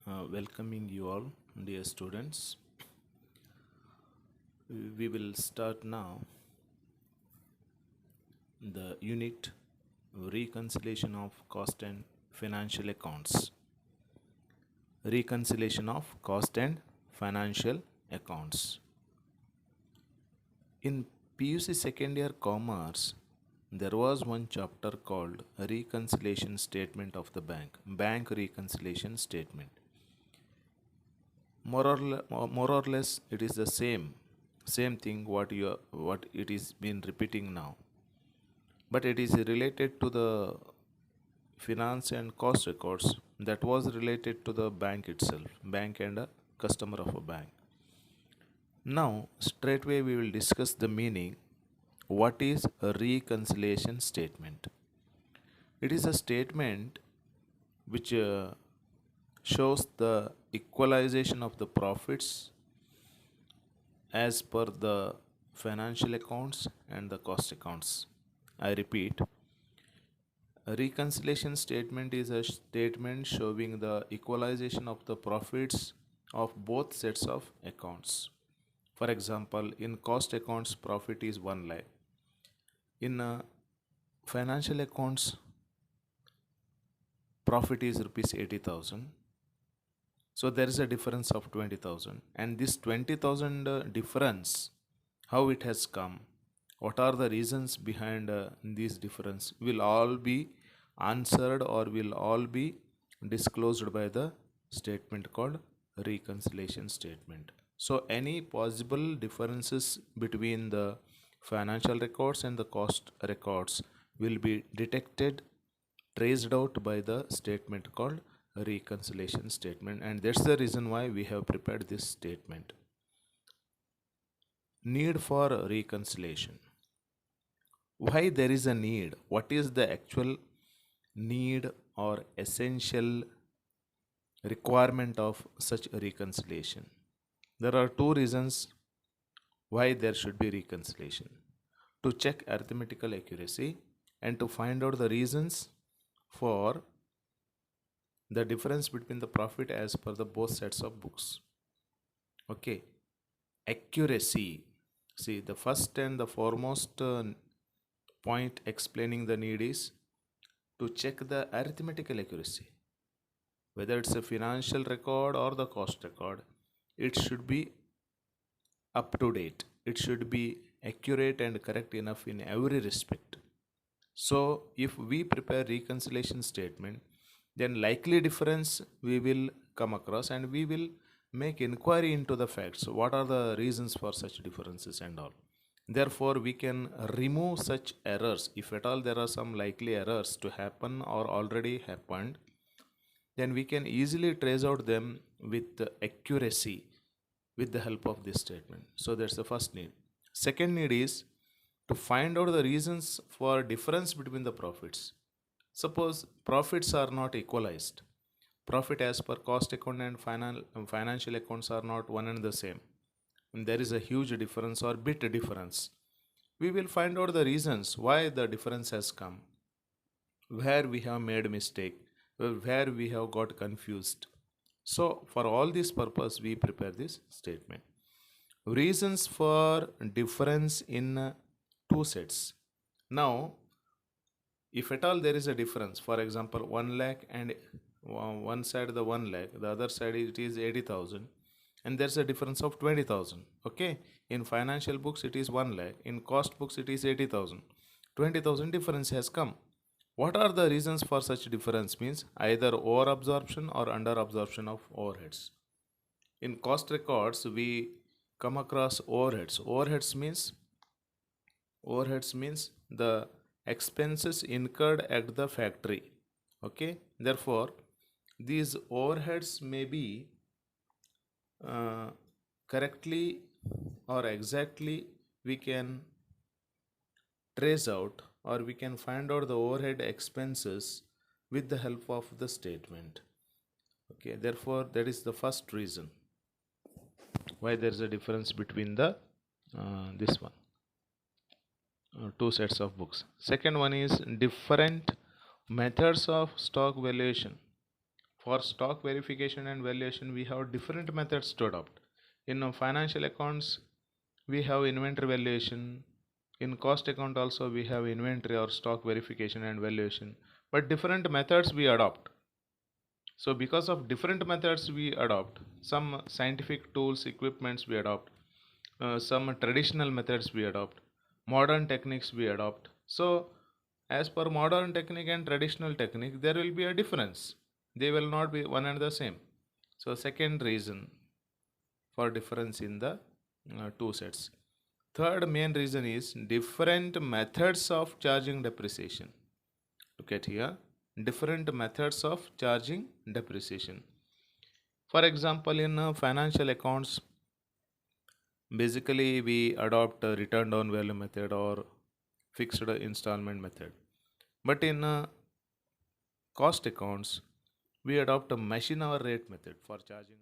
Welcoming you all, dear students. We will start now the unit reconciliation of cost and financial accounts. Reconciliation of cost and financial accounts. In PUC second year commerce, there was one chapter called Reconciliation Statement of the Bank Reconciliation Statement. More or less it is the same thing what it is been repeating now, but it is related to the finance and cost records that was related to the bank itself, bank and a customer of a bank. Now straightway we will discuss the meaning. What is a reconciliation statement? It is a statement which shows the equalization of the profits as per the financial accounts and the cost accounts. I repeat, a reconciliation statement is a statement showing the equalization of the profits of both sets of accounts. For example, in cost accounts, profit is 1 lakh. In financial accounts, profit is rupees 80,000. So there is a difference of 20,000, and this 20,000 difference, how it has come, what are the reasons behind this difference, will all be answered or will all be disclosed by the statement called reconciliation statement. So any possible differences between the financial records and the cost records will be detected, traced out by the statement called reconciliation statement, and that's the reason why we have prepared this statement. Need for reconciliation. Why there is a need? What is the actual need or essential requirement of such a reconciliation? There are two reasons why there should be reconciliation: to check arithmetical accuracy and to find out the reasons for the difference between the profit as per the both sets of books. Okay, accuracy. See, the first and the foremost point explaining the need is to check the arithmetical accuracy. Whether it's a financial record or the cost record, it should be up to date. It should be accurate and correct enough in every respect. So if we prepare reconciliation statement, then likely difference we will come across, and we will make inquiry into the facts. What are the reasons for such differences and all? Therefore, we can remove such errors. If at all there are some likely errors to happen or already happened, then we can easily trace out them with accuracy with the help of this statement. So that's the first need. Second need is to find out the reasons for difference between the profits. Suppose profits are not equalized. Profit as per cost account and financial accounts are not one and the same. And there is a huge difference or bit difference. We will find out the reasons why the difference has come, where we have made mistake, where we have got confused. So for all this purpose, we prepare this statement. Reasons for difference in two sets. Now, if at all there is a difference, for example, 1 lakh and one side the 1 lakh, the other side it is 80,000, and there's a difference of 20,000. Okay, in financial books it is 1 lakh, in cost books it is 80,000. 20,000 difference has come. What are the reasons for such difference? Means either over absorption or under absorption of overheads. In cost records we come across overheads. Overheads means the expenses incurred at the factory. Okay, therefore these overheads may be correctly or exactly we can trace out, or we can find out the overhead expenses with the help of the statement. Okay, therefore that is the first reason why there is a difference between the this one two sets of books. Second one is different methods of stock valuation. For stock verification and valuation, we have different methods to adopt. In financial accounts, we have inventory valuation. In cost account also, we have inventory or stock verification and valuation. But different methods we adopt. So because of different methods we adopt, some scientific tools, equipments we adopt, some traditional methods we adopt, modern techniques we adopt. So as per modern technique and traditional technique, there will be a difference. They will not be one and the same. So second reason for difference in the two sets. Third main reason is different methods of charging depreciation. Look at here, different methods of charging depreciation. For example, in financial accounts, basically we adopt a return down value method or fixed installment method. But in cost accounts, we adopt a machine hour rate method for charging.